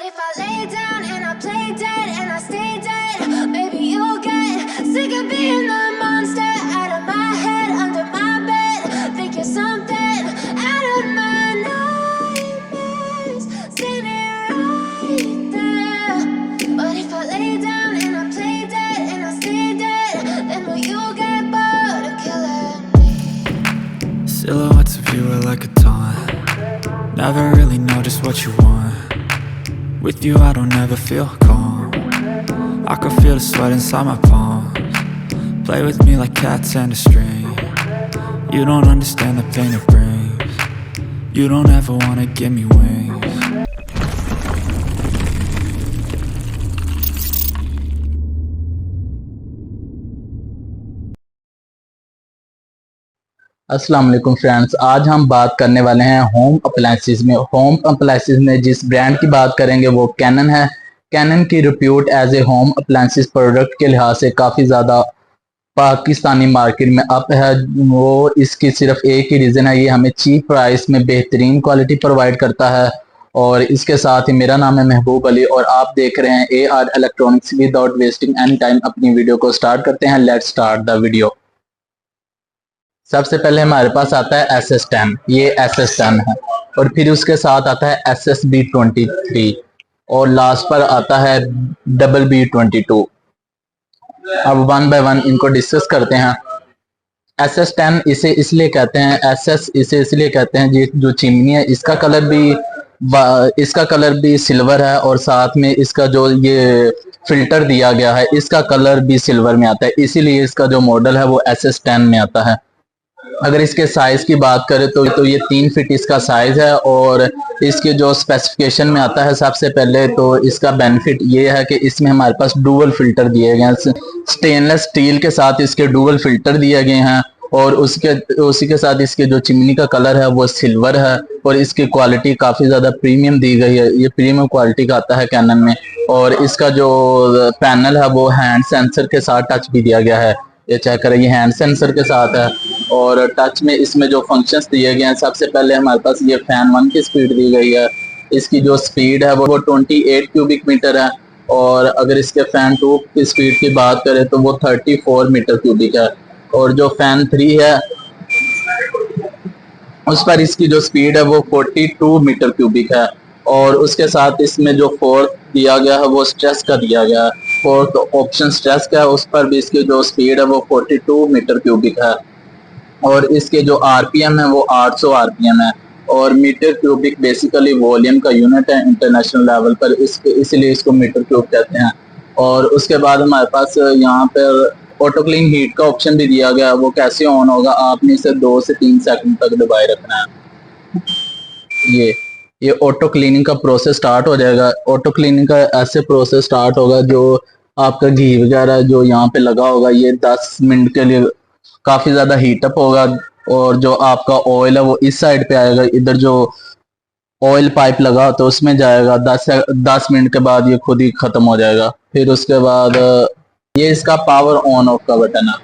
if I lay down and I play dead and I stay dead, maybe you'll get sick of being the monster out of my head, under my bed. Think you're something out of my nightmares, standing right there. But if I lay down and I play dead and I stay dead, then will you get bored of killing me? Silhouettes of you are like a taunt. Never really know just what you want. With you I don't ever feel calm. I can feel the sweat inside my palms. Play with me like cats and a string. You don't understand the pain it brings. You don't ever wanna give me wings. अस्सलाम वालेकुम friends, आज हम बात करने वाले हैं home appliances में। Home appliances में जिस ब्रांड की बात करेंगे वो कैनन है। कैनन की repute as a home appliances product के लिहाज से काफ़ी ज़्यादा पाकिस्तानी मार्केट में अप है। वो इसकी सिर्फ एक ही रीज़न है, ये हमें चीप प्राइस में बेहतरीन क्वालिटी प्रोवाइड करता है। और इसके साथ ही मेरा नाम है महबूब अली और आप देख रहे हैं AR electronics. Without wasting any time अपनी वीडियो को स्टार्ट करते हैं। Let's start the video. सबसे पहले हमारे पास आता है SS10, ये SS10 है। और फिर उसके साथ आता है SSB23 और लास्ट पर आता है BB22। अब वन बाय वन इनको डिस्कस करते हैं। SS10 इसे इसलिए कहते हैं, SS इसे इसलिए कहते हैं ये जो चिमनी है इसका कलर भी सिल्वर है और साथ में इसका जो ये फिल्टर दिया गया है इसका कलर भी सिल्वर में आता है, इसीलिए इसका जो मॉडल है वो SS10 में आता है। अगर इसके साइज की बात करें तो ये 3 फीट इसका साइज है। और इसके जो स्पेसिफिकेशन में आता है सबसे पहले तो इसका बेनिफिट ये है कि इसमें हमारे पास डुअल फिल्टर दिए गए हैं। स्टेनलेस स्टील के साथ इसके डुअल फिल्टर दिए गए हैं और उसी के साथ इसके जो चिमनी का कलर है वो सिल्वर है और इसकी क्वालिटी काफ़ी ज़्यादा प्रीमियम दी गई है। ये प्रीमियम क्वालिटी का आता है कैनन में। और इसका जो पैनल है वो हैंड सेंसर के साथ टच भी दिया गया है। ये चेक करें, ये हैंड सेंसर के साथ है। और टच में इसमें जो फंक्शंस दिए गए हैं, सबसे पहले हमारे पास ये फैन 1 की स्पीड दी गई है। इसकी जो स्पीड है वो 28 क्यूबिक मीटर है। और अगर इसके फैन 2 की स्पीड की बात करें तो वो 34 मीटर क्यूबिक है। और जो फैन 3 है उस पर इसकी जो स्पीड है वो 42 मीटर क्यूबिक है। और उसके साथ इसमें जो फोर्थ दिया गया है वो स्ट्रेस का दिया गया है। फोर्थ ऑप्शन स्ट्रेस का है, उस पर भी इसकी जो स्पीड है वो 42 मीटर क्यूबिक है। और इसके जो RPM है वो 800 RPM है। और मीटर क्यूबिक बेसिकली वॉल्यूम का यूनिट है इंटरनेशनल लेवल पर, इसलिए इसको मीटर क्यूब कहते हैं। और उसके बाद हमारे पास यहाँ पर ऑटो क्लीन हीट का ऑप्शन भी दिया गया है। वो कैसे ऑन होगा, आपने इसे 2 से 3 सेकंड तक दबाए रखना है। ये ऑटो क्लीनिंग का प्रोसेस स्टार्ट हो जाएगा। ऑटो क्लीनिंग का ऐसे प्रोसेस स्टार्ट होगा, जो आपका घी वगैरह जो यहाँ पे लगा होगा ये 10 मिनट के लिए काफ़ी ज़्यादा हीटअप होगा। और जो आपका ऑयल है वो इस साइड पे आएगा, इधर जो ऑयल पाइप लगा तो उसमें जाएगा। 10 मिनट के बाद ये खुद ही ख़त्म हो जाएगा। फिर उसके बाद ये इसका पावर ऑन ऑफ का बटन है।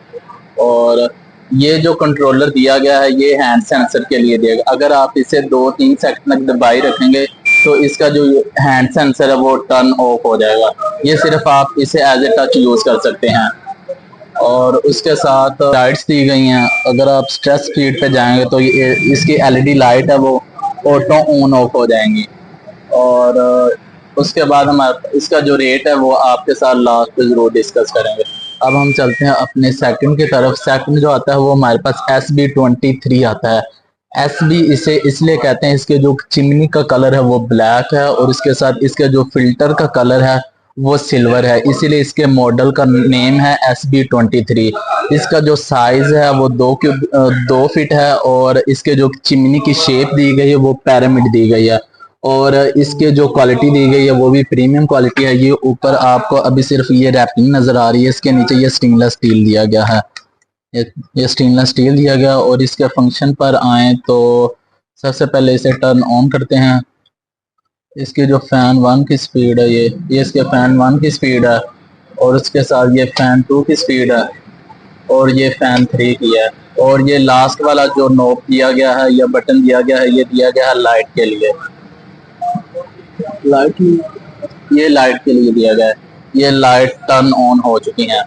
और ये जो कंट्रोलर दिया गया है ये हैंड सेंसर के लिए दिया गया। अगर आप इसे 2-3 सेकंड तक दबाए रखेंगे तो इसका जो हैंड सेंसर है वो टर्न ऑफ हो जाएगा। ये सिर्फ आप इसे एज ए टच यूज़ कर सकते हैं। और उसके साथ लाइट्स दी गई हैं। अगर आप स्ट्रेस स्पीड पे जाएंगे तो ये इसकी LED लाइट है वो ऑटो ऑन ऑफ हो जाएंगी। और उसके बाद हमारे इसका जो रेट है वो आपके साथ लास्ट पे ज़रूर डिस्कस करेंगे। अब हम चलते हैं अपने सेकंड की तरफ। सेकंड जो आता है वो हमारे पास SB23 आता है। SB इसे इसलिए कहते हैं, इसके जो चिमनी का कलर है वो ब्लैक है और इसके साथ इसके जो फिल्टर का कलर है वो सिल्वर है, इसीलिए इसके मॉडल का नेम है SB23। इसका जो साइज है वो 2 फीट है। और इसके जो चिमनी की शेप दी गई है वो पिरामिड दी गई है। और इसके जो क्वालिटी दी गई है वो भी प्रीमियम क्वालिटी है। ये ऊपर आपको अभी सिर्फ ये रैपिंग नजर आ रही है, इसके नीचे ये स्टेनलेस स्टील दिया गया है। ये स्टेनलेस स्टील दिया गया। और इसके फंक्शन पर आए तो सबसे पहले इसे टर्न ऑन करते हैं। इसकी जो फैन 1 की स्पीड है ये इसके फैन 1 की स्पीड है। और उसके साथ ये फैन 2 की स्पीड है और ये फैन 3 की है। और ये लास्ट वाला जो नॉब दिया गया है या बटन दिया गया है ये दिया गया है लाइट के लिए। लाइट ये लाइट के लिए दिया गया है, ये लाइट टर्न ऑन हो चुकी हैं।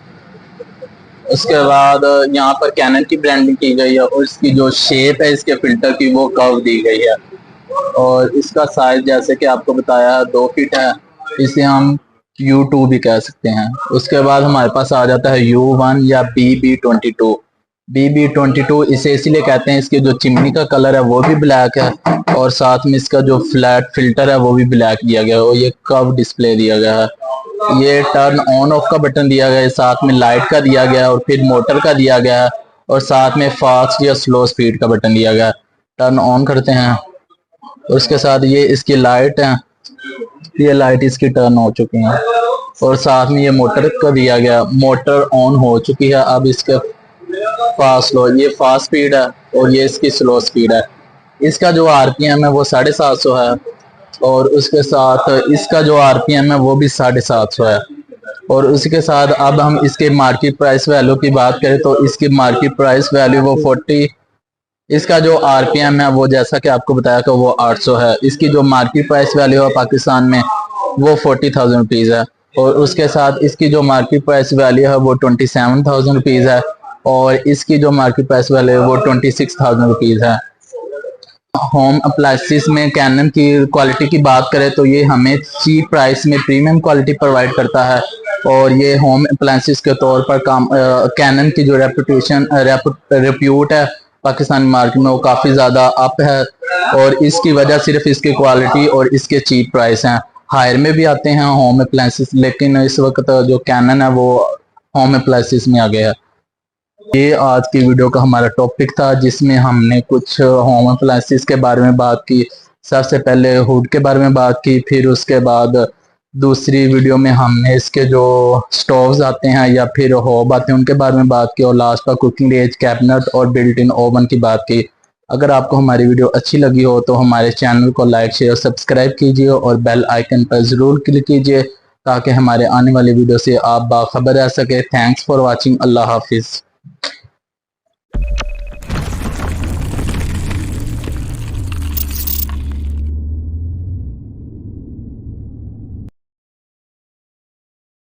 उसके बाद यहाँ पर कैनन की ब्रांडिंग की गई है और इसकी जो शेप है इसके फिल्टर की वो कर्व दी गई है और इसका साइज जैसे कि आपको बताया 2 फीट है, इसे हम U2 भी कह सकते हैं। उसके बाद हमारे पास आ जाता है U1 या BB22। BB22 इसे इसलिए कहते हैं, इसके जो चिमनी का कलर है वो भी ब्लैक है और साथ में इसका जो फ्लैट फिल्टर है वो भी ब्लैक दिया गया है और ये कर्व डिस्प्ले दिया गया है। ये टर्न ऑन ऑफ का बटन दिया गया है, साथ में लाइट का दिया गया है और फिर मोटर का दिया गया है और साथ में फास्ट या स्लो स्पीड का बटन दिया गया है। टर्न ऑन करते हैं और उसके साथ ये इसकी लाइट है, ये लाइट इसकी टर्न हो चुकी है और साथ में ये मोटर का दिया गया, मोटर ऑन हो चुकी है। अब इसके फास्ट स्लो, ये फास्ट स्पीड है और ये इसकी स्लो स्पीड है। इसका जो आरपीएम है वो 750 है और उसके साथ इसका जो आरपीएम है वो भी 750 है और उसके साथ अब हम इसके मार्केट प्राइस वैल्यू की बात करें तो इसकी मार्केट प्राइस वैल्यू वो 40, इसका जो आरपीएम है वो जैसा कि आपको बताया कि वो 800 है। इसकी जो मार्केट प्राइस वैल्यू है पाकिस्तान में वो 40,000 रुपीज़ है और उसके साथ इसकी जो मार्केट प्राइस वैल्यू है वो 27,000 रुपीज़ है और इसकी जो मार्केट प्राइस वैल्यू है वो 26,000 रुपीज़ है। होम अप्लायंसेस में कैनन की क्वालिटी की बात करें तो ये हमें चीप प्राइस में प्रीमियम क्वालिटी प्रोवाइड करता है और ये होम अप्लायंसेस के तौर पर काम कैनन की जो रेप्यूट है पाकिस्तानी मार्केट में वो काफ़ी ज़्यादा अप है और इसकी वजह सिर्फ इसकी क्वालिटी और इसके चीप प्राइस हैं। हायर में भी आते हैं होम अप्लायंसेस, लेकिन इस वक्त जो कैनन है वो होम अप्लायंसेस में आ गया है। ये आज की वीडियो का हमारा टॉपिक था जिसमें हमने कुछ होम अप्लायंसेस के बारे में बात की। सबसे पहले हुड के बारे में बात की, फिर उसके बाद दूसरी वीडियो में हमने इसके जो स्टोव्स आते हैं या फिर होब आते हैं उनके बारे में बात की और लास्ट पर कुकिंग रेंज, कैबिनेट और बिल्ट इन ओवन की बात की। अगर आपको हमारी वीडियो अच्छी लगी हो तो हमारे चैनल को लाइक शेयर सब्सक्राइब कीजिए और बेल आइकन पर ज़रूर क्लिक कीजिए ताकि हमारे आने वाली वीडियो से आप बाखबर रह सके। Thanks for watching. अल्लाह हाफिज़।